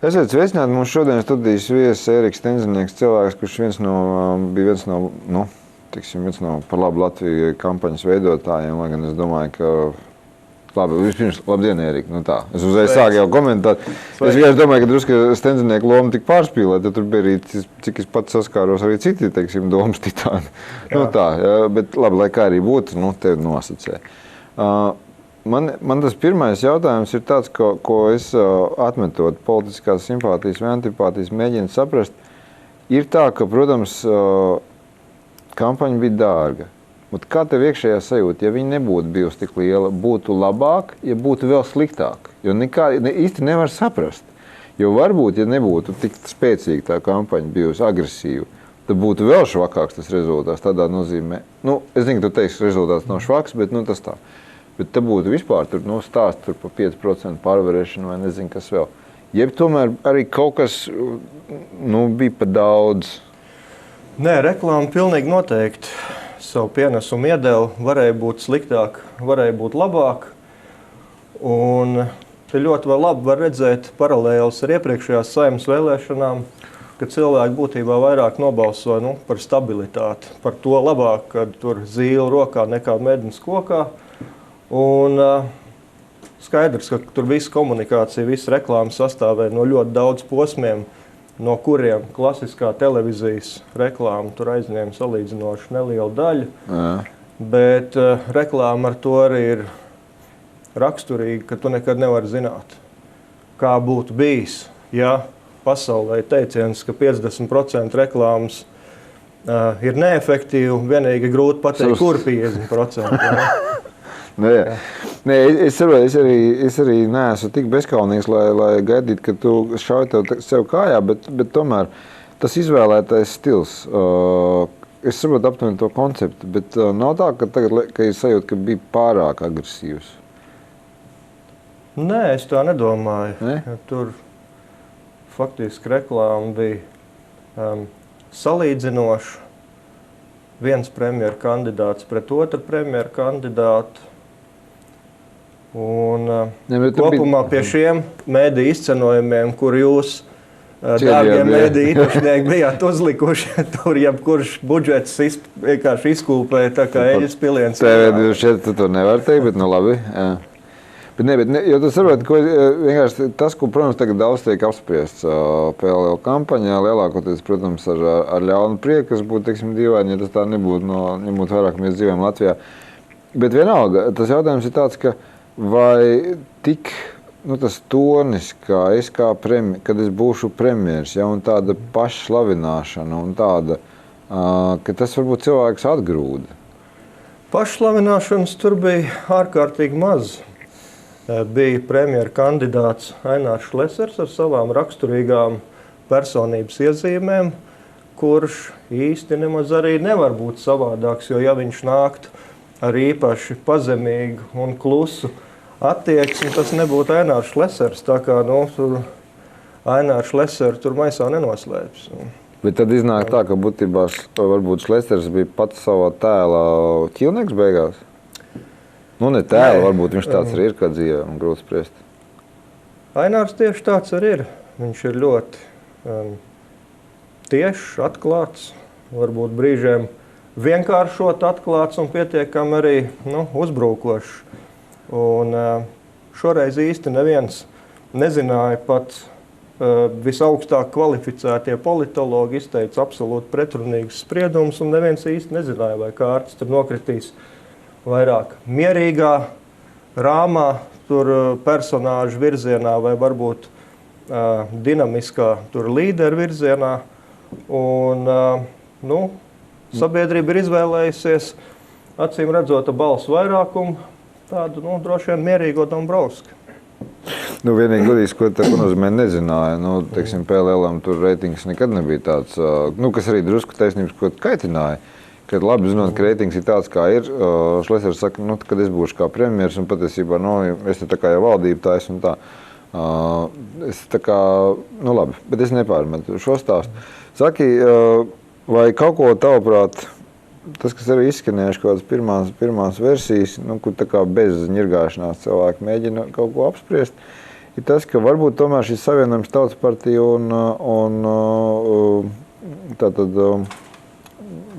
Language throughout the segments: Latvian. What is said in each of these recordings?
Esiet sveicināti. Mums šodien studijas viesis Ēriks Tenzinieks, cilvēks, kurš bija viens no par labu Latviju kampaņas veidotājiem, lai gan es domāju, ka vispirms, labdien, Ērik, Es uzreiz sāku jau komentēt. Es vienkārši domāju, ka drusku Tenzinieku loma tik pārspīlēta, tur bija arī, cik es pats saskāros, arī citi, domas titāni. Bet labi, lai kā arī būtu, tevi nosacē. Man tas pirmais jautājums ir tāds, ko es atmetot politiskās simpātijas vai antipātijas mēģinu saprast, ir tā, ka, protams, kampaņa bija dārga. Bet kā tev iekšējā sajūta, ja viņa nebūtu bijusi tik liela, būtu labāk, ja būtu vēl sliktāk? Jo īsti nevar saprast. Jo varbūt, ja nebūtu tik spēcīga tā kampaņa bijusi agresīva, tad būtu vēl švakāks tas rezultāts tādā nozīmē. Es zinu, ka tu teiksi, rezultāts nav švaks, bet tas tā. Bet te būtu vispār stāsts par 5% pārvarēšanu vai nezinu, kas vēl. Jeb tomēr arī kaut kas bija pa daudz. Nē, reklāma pilnīgi noteikti savu pienesumu iedeva. Varēja būt sliktāk, varēja būt labāk. Un te ļoti labi var redzēt paralēlus ar iepriekšējās Saeimas vēlēšanām, ka cilvēki būtībā vairāk nobalsoja par stabilitāti. Par to labāk, kad tur zīle rokā nekā mednis kokā. Un skaidrs, ka tur visa komunikācija, visa reklāma sastāvē no ļoti daudz posmiem, no kuriem klasiskā televīzijas reklāma tur aizņēma salīdzinoši nelielu daļu. Bet reklāma ar to arī ir raksturīga, ka tu nekad nevari zināt, kā būtu bijis, ja pasaulē teiciens, ka 50% reklāmas ir neefektīvi, vienīgi grūti pateikt, kur 50%. Es arī neesmu tik bezkaunīgs, lai gaidītu, ka tu šauj sev kājā, bet tomēr tas izvēlētais stils. Es saprotu aptuveni to konceptu, bet nav tā, ka tagad ir sajūta, ka bija pārāk agresīvs. Nē, es tā nedomāju. Ne? Tur faktiski reklāma bija salīdzinoša. Viens premjera kandidāts pret otru premjera kandidātu. Un kopumā pie šiem mēdīju izcenojumiem, kur jūs, dārgie mēdīju īpašnieki, bijāt uzlikuši, tur jebkurš budžets vienkārši izkūpēja tā kā eļas piliens. TV24 tu to nevar teikt, bet labi. Jā. Jo tu saproti, vienkārši tas, ko, protams, tagad daudz tiek apspriests PLL kampaņā, lielākoties, protams, ar ļaunu prieku, kas būtu, dīvaini, ja tas tā nebūtu, ņemot vairāk, mēs dzīvojam Latvijā. Bet vienalga, tas jautājums ir tāds, ka vai tik tas tonis, kā es kad es būšu premjeras, un tāda pašslavināšana un tāda, ka tas varbūt cilvēks atgrūda? Pašslavināšanas tur bija ārkārtīgi maz. Bija premjera kandidāts Ainārs Šlesers ar savām raksturīgām personības iezīmēm, kurš īsti nemaz arī nevar būt savādāks, jo ja viņš nāktu ar īpaši pazemīgu un klusu attieksmi, tas nebūtu Ainārs Šlesers. Tā kā Ainārs Šlesers tur maisā nenoslēpjas. Bet tad iznāk tā, ka būtībā varbūt Šlesers bija pats savā tēlā ķilnieks beigās? Ne tēla, varbūt viņš tāds arī ir, kā dzīvē, un grūti spriest. Ainārs tieši tāds arī ir. Viņš ir ļoti tiešs, atklāts, varbūt brīžiem vienkāršot atklāts un pietiekami arī uzbrukošs. Un šoreiz īsti neviens nezināja, pat visaugstāk kvalificētie politologi izteica absolūti pretrunīgus spriedumus, un neviens īsti nezināja, vai kārtas tur nokritīs vairāk mierīgā rāmā, tur personāžu virzienā vai varbūt dinamiskā tur līderu virzienā. Un, sabiedrība ir izvēlējusies, acīm redzot, balsu vairākumu, tādu droši vien mierīgo Dombrovski. Vienīgi godīgi, ko tā nozīmē, nezināja. PLL-am tur reitings nekad nebija tāds, kas arī drusku taisnības ko kaitināja. Kad labi zinot, ka reitings ir tāds, kā ir, Šlesers saka, kad es būšu kā premjeras un patiesībā, es te tā kā jau valdība tā esmu tā. Es tā kā, labi, bet es nepārmetu šo stāstu. Saki, vai kaut ko tavuprāt, tas, kas arī izskanējuši kaut kādas pirmās versijas, kur tā kā bez ņirgāšanās cilvēki mēģina kaut ko apspriest, ir tas, ka varbūt tomēr šis savienojums Tautas partija un tātad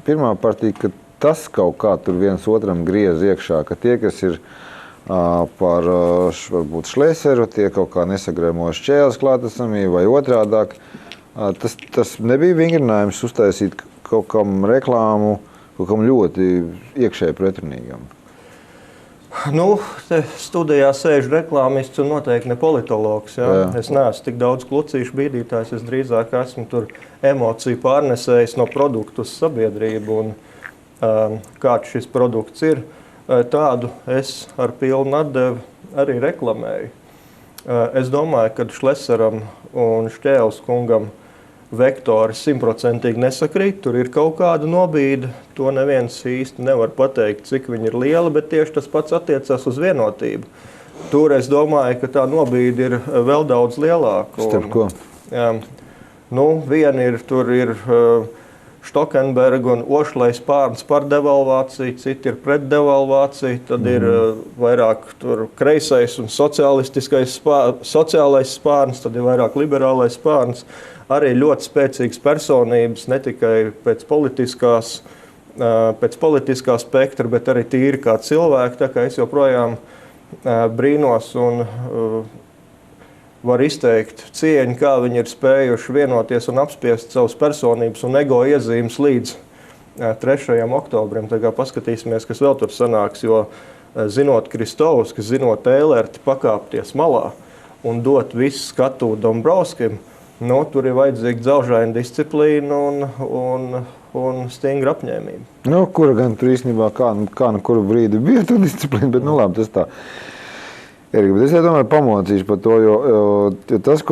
pirmā partija, ka tas kaut kā tur viens otram griez iekšā, ka tie, kas ir par varbūt Šlēseru, tie kaut kā nesagrēmojas Šķēles klātesamību vai otrādāk. Tas nebija vingrinājums uztaisīt kaut kam reklāmu, kaut kam ļoti iekšēji pretrunīgam. Nu, te studijā sēž reklāmists un noteikti ne politologs. Ja? Jā. Es neesmu tik daudz klucīšu bīdītājs, es drīzāk esmu tur emociju pārnesējis no produktu uz sabiedrību un kāds šis produkts ir. Tādu es ar pilnu atdevi arī reklamēju. Es domāju, ka Šleseram un Šķēles kungam vektori 100% nesakrīt, tur ir kaut kāda nobīde, to neviens īsti nevar pateikt, cik viņi ir liela, bet tieši tas pats attiecas uz vienotību. Tur es domāju, ka tā nobīde ir vēl daudz lielāka. Starp ko? Jā, nu, viena ir, tur ir Štokenberga un Ošlais pārns par devalvāciju, citi ir pret devalvāciju, tad ir vairāk tur kreisais un sociālais spārns, tad ir vairāk liberālais spārns. Arī ļoti spēcīgas personības, ne tikai pēc politiskā spektra, bet arī tīri kā cilvēki. Tā kā es joprojām brīnos un var izteikt cieņu, kā viņi ir spējuši vienoties un apspiest savas personības un ego iezīmes līdz 3. oktobrim. Tā kā paskatīsimies, kas vēl tur sanāks, jo zinot Kristovus, zinot Eilerti, pakāpties malā un dot visu skatu Dombrovskim, nu, tur ir vajadzīga dzelžaina disciplīna un stingra apņēmība. Nu, kura gan tur īstenībā kā kuru brīdi bija tā disciplīna, bet nu labi, tas tā. Erika, bet es tomēr pamocīšu par to, jo tas,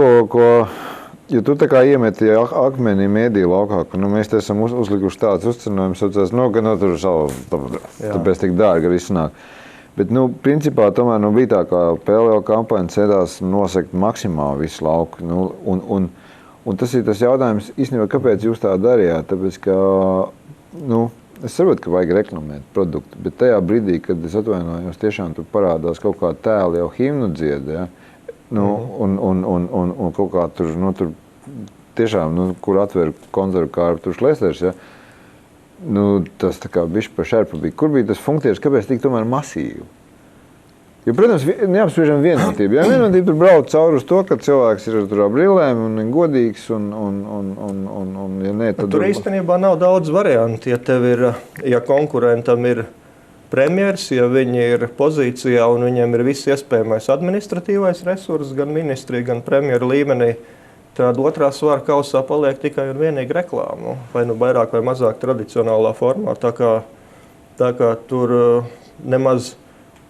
jo tu tā kā iemeti akmenī mēdī laukā, ka nu, mēs te esam uzlikuši tāds uzcenojumus, ka nu, tur tāpēc tik dārgi arī sanāk. Bet, nu, principā, tomēr bija tā, ka PLO kampaņa centās nosegt maksimāli visu lauku. Nu, un tas ir tas jautājums, īstenībā, kāpēc jūs tā darījāt? Tāpēc, ka, nu, es saprotu, ka vajag reklamēt produktu, bet tajā brīdī, kad es atvainojos, tiešām tur parādās kaut kā tēli jau himnu dzied, ja? Nu, un kaut kā tur, nu, tur tiešām, nu, kur atver konzervu kārpu, tur Šlesers, ja? Nu, tas tā kā bišķi pa šerpu bija. Kur bija tas funkcijas, kāpēc tik tomēr masīvi? Jo, protams, neapspriežam vienotību. Ja vienotība tur brauc cauri uz to, ka cilvēks ir tur ar brillēm un godīgs un ja nē, tad... Tur īstenībā nav daudz variantu. Ja konkurentam ir premjers, ja viņi ir pozīcijā un viņiem ir viss iespējamais administratīvais resurs, gan ministrija, gan premjera līmenī, tad otrā svara kausā paliek tikai un vienīgi reklāmu, vai nu vairāk vai mazāk tradicionālā formā. Tā kā tur nemaz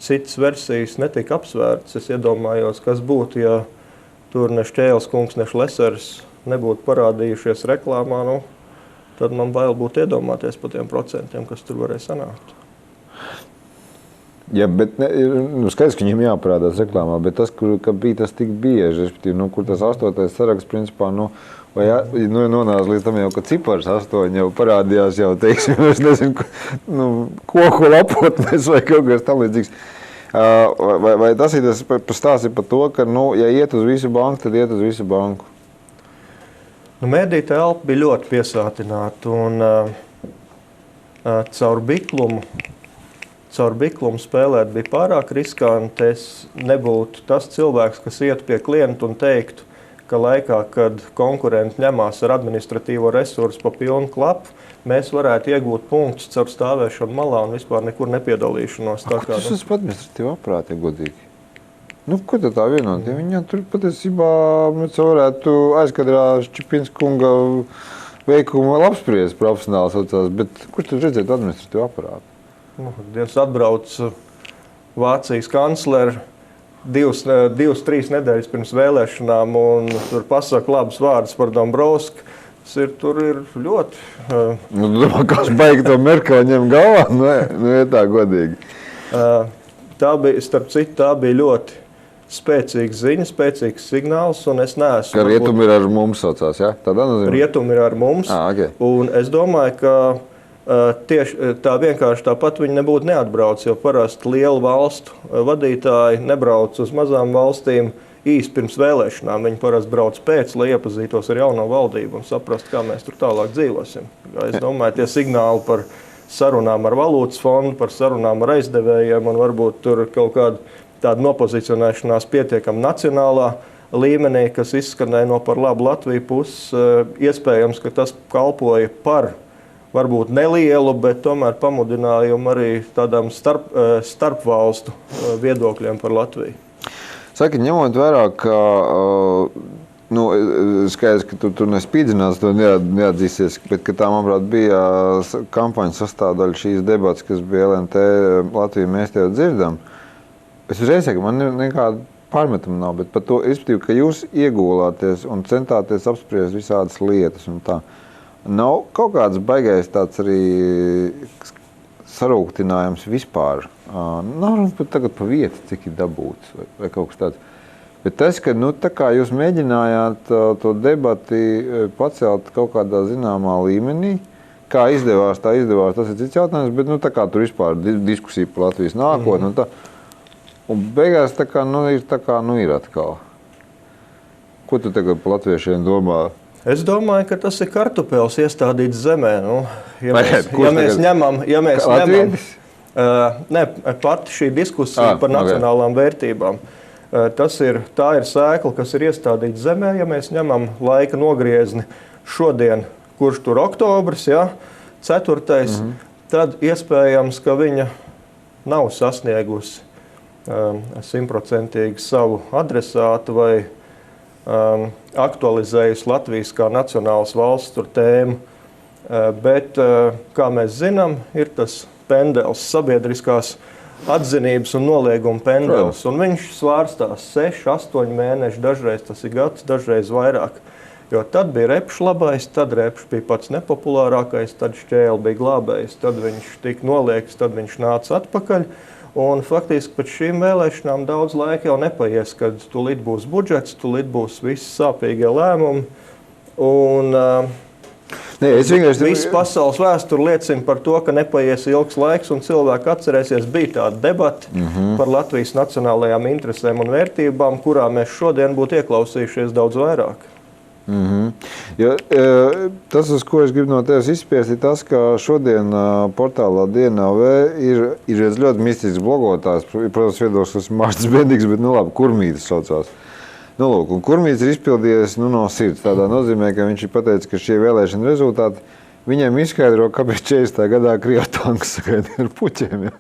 citas versijas netika apsvērts. Es iedomājos, kas būtu, ja tur ne Šķēles kungs, ne Šlesers nebūtu parādījušies reklāmā, nu, tad man bail būtu iedomāties par tiem procentiem, kas tur varēja sanākt. Ja, bet nu, skaidrs, ka viņiem jāparādās reklāmā, bet tas, ka bija tas tik bieži, nu, kur tas 8. saraksts, principā, nu, vai nonāca līdz tam jau, ka cipars 8 jau parādījās jau, teiksim, es nezinu, nu, koku lapotnes vai kaut kas tam līdzīgs. Vai tas ir tas stāsts par to, ka, nu, ja iet uz visu banku, tad iet uz visu banku? Nu, mediju telpa bija ļoti piesātināta un caur biklumu spēlēt bija pārāk riskanti. Es nebūtu tas cilvēks, kas iet pie klienta un teiktu, ka laikā, kad konkurenti ņemās ar administratīvo resursu pa pilnu klapu, mēs varētu iegūt punktus caur stāvēšanu malā un vispār nekur nepiedalīšanos. Tas ir administratīva aprāti, godīgi. Nu, ko tad tā vienotība? Viņa tur patiesībā mēs varētu aizkadrā Šķipins kunga veikumu apspriest profesionāli saucās, bet kur tad redzēt administratīvu aprātu? Nu, Dievs atbrauc Vācijas kancleri 2-3 nedēļas pirms vēlēšanām un tur pasaka labus vārdus par Dombrovski. Tur ir ļoti... Nu, domā, kāds baigi to Merkeli ņem galvā? Nu, ja tā godīgi. Starp citu, tā bija ļoti spēcīga ziņa, spēcīgs signāls, un es neesmu... Ka rietumi ir ar mums saucās, ja? Tādā nozīmē? Rietumi ir ar mums, okay. Un es domāju, ka tieši tā vienkārši tāpat viņi nebūtu neatbrauc, jo parasti lielu valstu vadītāji nebrauc uz mazām valstīm īsti pirms vēlēšanām. Viņi parasti brauc pēc, lai iepazītos ar jauno valdību un saprastu, kā mēs tur tālāk dzīvosim. Es domāju, tie signāli par sarunām ar valūtas fondu, par sarunām ar aizdevējiem un varbūt tur kaut kāda tāda nopozicionēšanās pietiekami nacionālā līmenī, kas izskanēja no par labu Latviju puses, iespējams, ka tas kalpoja par varbūt nelielu, bet tomēr pamudinājumu arī tādām starpvalstu viedokļiem par Latviju. Saki, ņemot vērā, ka skaidrs, ka tu nespīdzinās, to neatzīsies, bet ka tā, manuprāt, bija kampaņas sastāvdaļa šīs debatas, kas bija LNT Latviju mēs tev dzirdam. Es uzreiz saku, man nekāda pārmetuma nav, bet par to, respektīvi, ka jūs iegulāties un centāties apspriest visādas lietas un tā. Nav kaut kāds baigais tāds arī sarūktinājums vispār. Nav runa pat tagad pa vietu, cik ir dabūts vai kaut kas tāds. Bet tas, ka tā kā jūs mēģinājāt to debati pacelt kaut kādā zināmā līmenī, kā izdevās, tas ir cits jautājums, bet tā kā tur vispār diskusija par Latvijas nākotni un tā. Un beigās tā kā ir atkal. Ko tu tagad par latviešiem domā? Es domāju, ka tas ir kartupēlis iestādīts zemē. Ja mēs ņemam, pati šī diskusija par nacionālām vērtībām, tā ir sēkla, kas ir iestādīta zemē. Ja mēs ņemam laika nogriezni šodien, kurš tur oktobris, 4. Tad iespējams, ka viņa nav sasniegusi 100% savu adresātu vai aktualizējusi Latvijas kā nacionālas valsts tēmu, bet, kā mēs zinām, ir tas pendels, sabiedriskās atzinības un nolieguma pendels, un viņš svārstās 6, 8 mēneši, dažreiz tas ir gads, dažreiz vairāk, jo tad bija Repšs labais, tad Repšs bija pats nepopulārākais, tad Šķēle bija glābējs, tad viņš tika noliegts, tad viņš nāca atpakaļ. Un faktiski pēc šīm vēlēšanām daudz laika jau nepaies, kad tūlīt būs budžets, tūlīt būs visi sāpīgie lēmumi. Un viss pasaules vēsture liecina par to, ka nepaies ilgs laiks un cilvēki atcerēsies, bija tāda debata par Latvijas nacionālajām interesēm un vērtībām, kurā mēs šodien būtu ieklausījušies daudz vairāk. Ja, tas, uz ko es gribu no tevis izspiest, ir tas, ka šodien portālā DNV ir ļoti mistisks blogotājs, protams, viedoklis, kas Mārcis Bendīgs, bet labi, Kurmītis saucās. Lūk, un Kurmītis ir izpildījies no sirds. Tādā nozīmē, ka viņš ir pateicis, ka šie vēlēšana rezultāti viņiem izskaidro, kāpēc 40. gadā Krievu tanks sagaidīja ar puķiem. Ja?